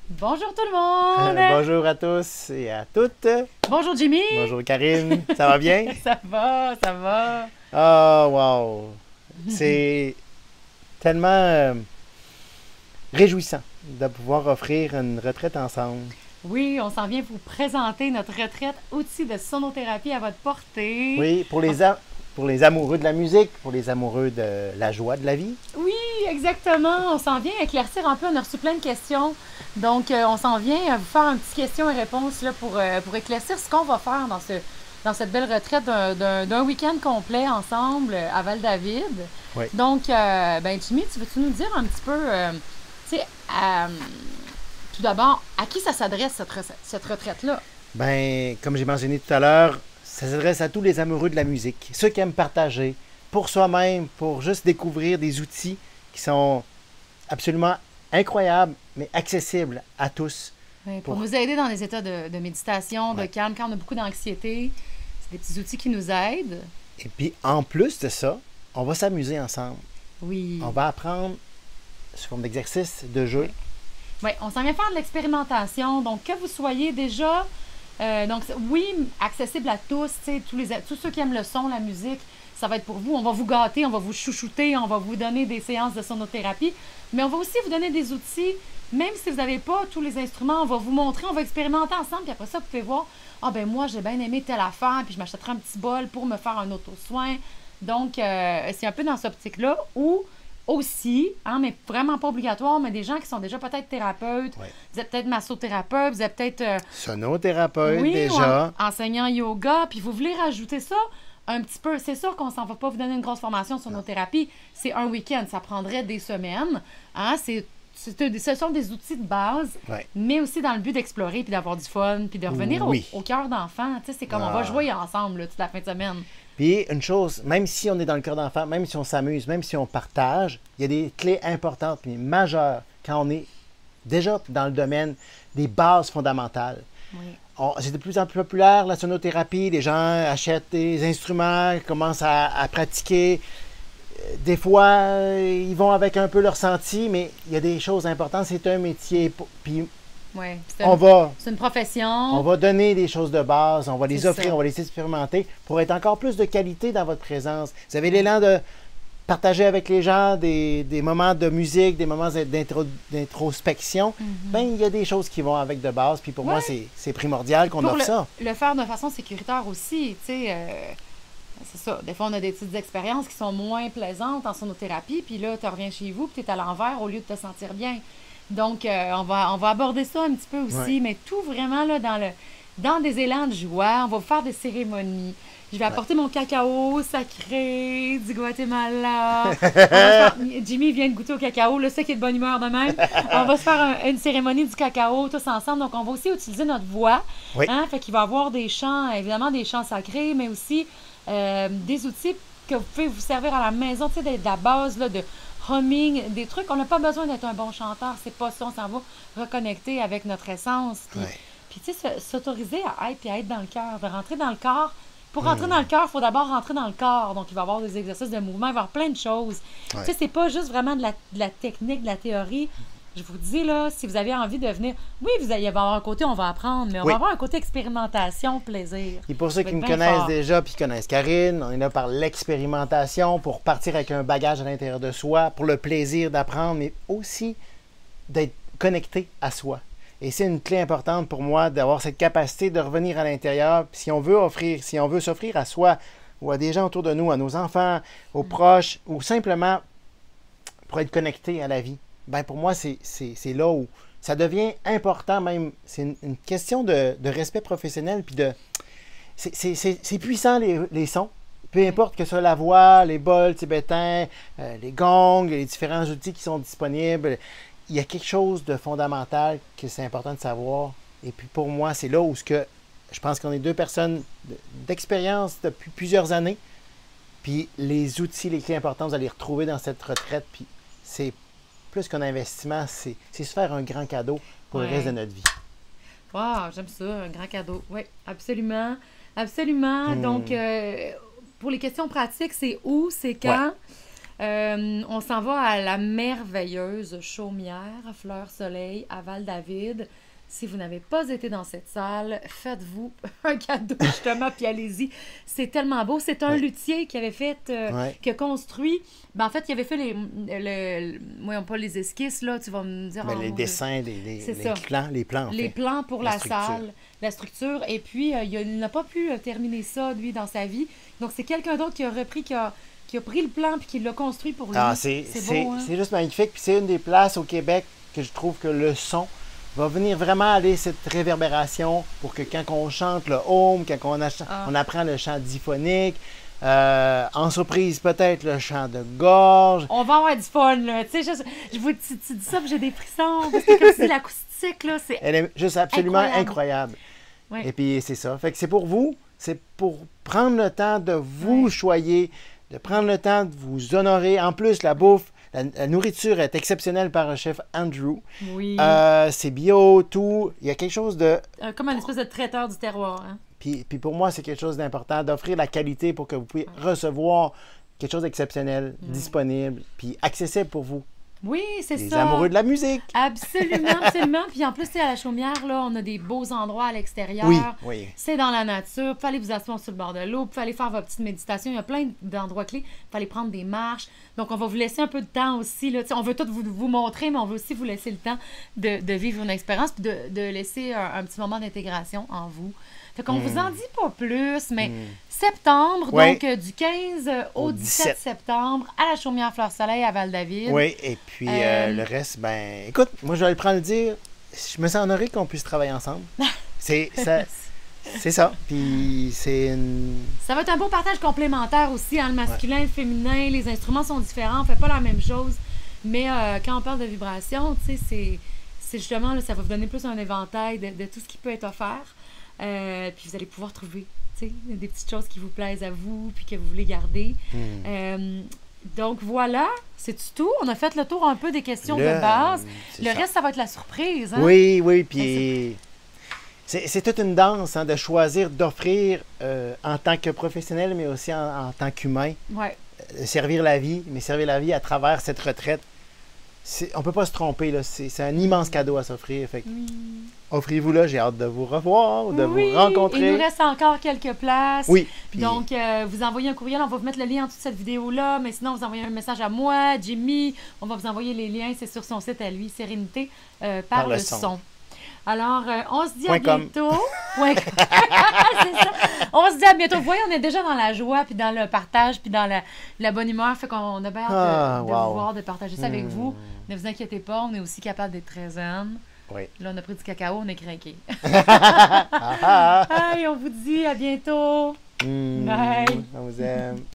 Bonjour tout le monde! Bonjour à tous et à toutes. Bonjour Jimmy! Bonjour Karine, ça va bien? Ça va, ça va. Oh, wow! C'est tellement réjouissant de pouvoir offrir une retraite ensemble. Oui, on s'en vient vous présenter notre retraite outil de sonothérapie à votre portée. Oui, pour les amoureux de la musique, pour les amoureux de la joie de la vie. Oui, exactement. On s'en vient éclircir un peu. On a reçu plein de questions. Donc, on s'en vient vous faire un petit question et réponse là, pour éclaircir ce qu'on va faire dans cette belle retraite d'un week-end complet ensemble à Val-David. Oui. Donc, ben Jimmy, tu veux-tu nous dire un petit peu, tu sais, tout d'abord, à qui ça s'adresse cette retraite-là? Ben, comme j'ai mentionné tout à l'heure, ça s'adresse à tous les amoureux de la musique, ceux qui aiment partager pour soi-même, pour juste découvrir des outils qui sont absolument incroyables, mais accessibles à tous. Oui, pour nous aider dans les états de méditation, de Ouais. calme, quand on a beaucoup d'anxiété. C'est des petits outils qui nous aident. Et puis, en plus de ça, on va s'amuser ensemble. Oui. On va apprendre sous forme d'exercice, de jeu. Oui, on s'en vient faire de l'expérimentation. Donc, que vous soyez déjà, donc oui, accessible à tous, tu sais, tous ceux qui aiment le son, la musique, ça va être pour vous. On va vous gâter, on va vous chouchouter, on va vous donner des séances de sonothérapie, mais on va aussi vous donner des outils, même si vous n'avez pas tous les instruments, on va vous montrer, on va expérimenter ensemble, puis après ça, vous pouvez voir, ah ben moi, j'ai bien aimé telle affaire, puis je m'achèterai un petit bol pour me faire un auto-soin. Donc, c'est un peu dans cette optique-là où aussi, hein, mais vraiment pas obligatoire, mais des gens qui sont déjà peut-être thérapeutes, Ouais. vous êtes peut-être massothérapeute, vous êtes peut-être Sonothérapeute, oui, déjà. ou enseignant yoga, puis vous voulez rajouter ça un petit peu. C'est sûr qu'on s'en va pas vous donner une grosse formation sur nos thérapies. C'est un week-end, ça prendrait des semaines. Hein? Ce sont des outils de base, Ouais. mais aussi dans le but d'explorer, puis d'avoir du fun, puis de revenir Oui. au cœur d'enfant. Tu sais, c'est comme on va jouer ensemble là, toute la fin de semaine. Puis, une chose, même si on est dans le cœur d'enfant, même si on s'amuse, même si on partage, il y a des clés importantes, mais majeures, quand on est déjà dans le domaine des bases fondamentales. Oui. C'est de plus en plus populaire, la sonothérapie. Les gens achètent des instruments, commencent à pratiquer. Des fois, ils vont avec un peu leur senti, mais il y a des choses importantes. C'est un métier. Puis Oui. C'est une profession. on va donner des choses de base, on va les C'est offrir, ça. on va les expérimenter pour être encore plus de qualité dans votre présence. Vous avez l'élan de partager avec les gens des moments de musique, des moments d'introspection. Ben, il y a des choses qui vont avec de base. Puis pour moi, c'est primordial qu'on Pour offre ça. le faire de façon sécuritaire aussi, tu sais, c'est ça. Des fois, on a des petites expériences qui sont moins plaisantes en sonothérapie, puis là, tu reviens chez vous, puis tu es à l'envers au lieu de te sentir bien. Donc, on va aborder ça un petit peu aussi, Ouais. mais tout vraiment là, dans des élans de joie. On va faire des cérémonies. Je vais apporter mon cacao sacré du Guatemala. Jimmy vient de goûter au cacao, là, ça qui est de bonne humeur de même. On va se faire une cérémonie du cacao tous ensemble. Donc, on va aussi utiliser notre voix. Oui. Hein? Fait qu'il va y avoir des chants, évidemment des chants sacrés, mais aussi des outils que vous pouvez vous servir à la maison, tu sais, de la base là, de humming, des trucs. On n'a pas besoin d'être un bon chanteur, c'est pas ça. On s'en va reconnecter avec notre essence. Puis, Ouais. puis tu sais, s'autoriser à être, puis à être dans le cœur, de rentrer dans le corps. Pour rentrer dans le cœur, il faut d'abord rentrer dans le corps. Donc, il va y avoir des exercices de mouvement, il va y avoir plein de choses. Ouais. Tu sais, c'est pas juste vraiment de la technique, de la théorie. Je vous dis, là, si vous avez envie de venir... Oui, il va y avoir un côté, on va apprendre, mais on Oui. va avoir un côté expérimentation, plaisir. Et pour ceux Ça qui va me être bien connaissent fort. déjà puis qui connaissent Karine, on est là par l'expérimentation, pour partir avec un bagage à l'intérieur de soi, pour le plaisir d'apprendre, mais aussi d'être connecté à soi. Et c'est une clé importante pour moi d'avoir cette capacité de revenir à l'intérieur. Puis si on veut s'offrir à soi ou à des gens autour de nous, à nos enfants, aux proches, ou simplement pour être connecté à la vie, ben pour moi, c'est là où ça devient important même. C'est une question de respect professionnel, puis de... C'est puissant, les sons. Peu importe que ce soit la voix, les bols tibétains, les gongs, les différents outils qui sont disponibles, il y a quelque chose de fondamental que c'est important de savoir. Et puis pour moi, c'est là où je pense qu'on est deux personnes d'expérience depuis plusieurs années. Puis les outils, les clés importantes, vous allez les retrouver dans cette retraite. Puis c'est plus qu'un investissement, c'est se faire un grand cadeau pour le Ouais. reste de notre vie. Wow, j'aime ça, un grand cadeau. Oui, absolument. Absolument. Donc, pour les questions pratiques, c'est où, c'est quand? On s'en va à la merveilleuse chaumière Fleur-Soleil à Val-David. Si vous n'avez pas été dans cette salle, faites-vous un cadeau justement, puis allez-y. C'est tellement beau. C'est un luthier qui avait fait, qui a construit. Ben, en fait, il avait fait voyons pas les esquisses, là, tu vas me dire. Les dessins, les plans. Les plans pour la structure. salle, la structure. Et puis, il n'a pas pu terminer ça, lui, dans sa vie. Donc, c'est quelqu'un d'autre qui a repris, qui a pris le plan puis qui l'a construit pour lui. C'est beau, hein? C'est juste magnifique. Puis c'est une des places au Québec que je trouve que le son va venir vraiment aller cette réverbération pour que quand on chante le home, quand on apprend le chant diphonique, en surprise peut-être le chant de gorge. On va avoir du fun, là. Tu sais, tu dis ça, puis j'ai des frissons. Parce que comme si l'acoustique, là, c'est Elle est juste absolument incroyable. Oui. Et puis c'est ça. Fait que c'est pour vous, c'est pour prendre le temps de vous choyer, de prendre le temps de vous honorer. En plus, la bouffe, la nourriture est exceptionnelle par le chef Andrew. Oui. C'est bio, tout. Il y a quelque chose de... comme un espèce de traiteur du terroir. Hein? Puis pour moi, c'est quelque chose d'important, d'offrir la qualité pour que vous puissiez recevoir quelque chose d'exceptionnel, disponible, puis accessible pour vous. Oui, c'est ça. Les amoureux de la musique. Absolument, absolument. Puis en plus, à la Chaumière, là, on a des beaux endroits à l'extérieur. Oui. C'est dans la nature. Vous pouvez aller vous asseoir sur le bord de l'eau. Vous pouvez aller faire votre petite méditation. Il y a plein d'endroits clés. Vous pouvez aller prendre des marches. Donc, on va vous laisser un peu de temps aussi. Là. On veut tout vous montrer, mais on veut aussi vous laisser le temps de vivre une expérience puis de laisser un petit moment d'intégration en vous. Fait qu'on vous en dit pas plus, mais septembre, donc du 15 au 17 septembre, à la Chaumière Fleur-Soleil à Val-David. Oui, et puis le reste, ben, écoute, moi je vais le prendre le dire, je me sens honoré qu'on puisse travailler ensemble. C'est ça. Puis c'est une... Ça va être un beau partage complémentaire aussi, hein, le masculin, le féminin, les instruments sont différents, on fait pas la même chose. Mais quand on parle de vibration, tu sais, c'est justement, là, ça va vous donner plus un éventail de tout ce qui peut être offert. Puis vous allez pouvoir trouver des petites choses qui vous plaisent à vous puis que vous voulez garder. Donc voilà, c'est tout. On a fait le tour un peu des questions de base. Le reste, ça va être la surprise. Hein? Oui, puis c'est toute une danse de choisir d'offrir en tant que professionnel, mais aussi en tant qu'humain. Ouais. Servir la vie, mais servir la vie à travers cette retraite. On ne peut pas se tromper, là. C'est un immense cadeau à s'offrir. Fait offrez-vous là, j'ai hâte de vous revoir, de vous rencontrer. Il nous reste encore quelques places. Oui. Donc, vous envoyez un courriel, on va vous mettre le lien en dessous de cette vidéo-là, mais sinon, vous envoyez un message à moi, Jimmy, on va vous envoyer les liens, c'est sur son site à lui, Sérénité par le son. Alors, on se dit à bientôt. C'est ça. On se dit à bientôt. Vous voyez, on est déjà dans la joie, puis dans le partage, puis dans la bonne humeur. Fait qu'on a bien hâte de vous voir, de partager ça avec vous. Ne vous inquiétez pas, on est aussi capable d'être très zen. Oui. Là, on a pris du cacao, on est craqué. Allez, on vous dit à bientôt. Bye. On vous aime.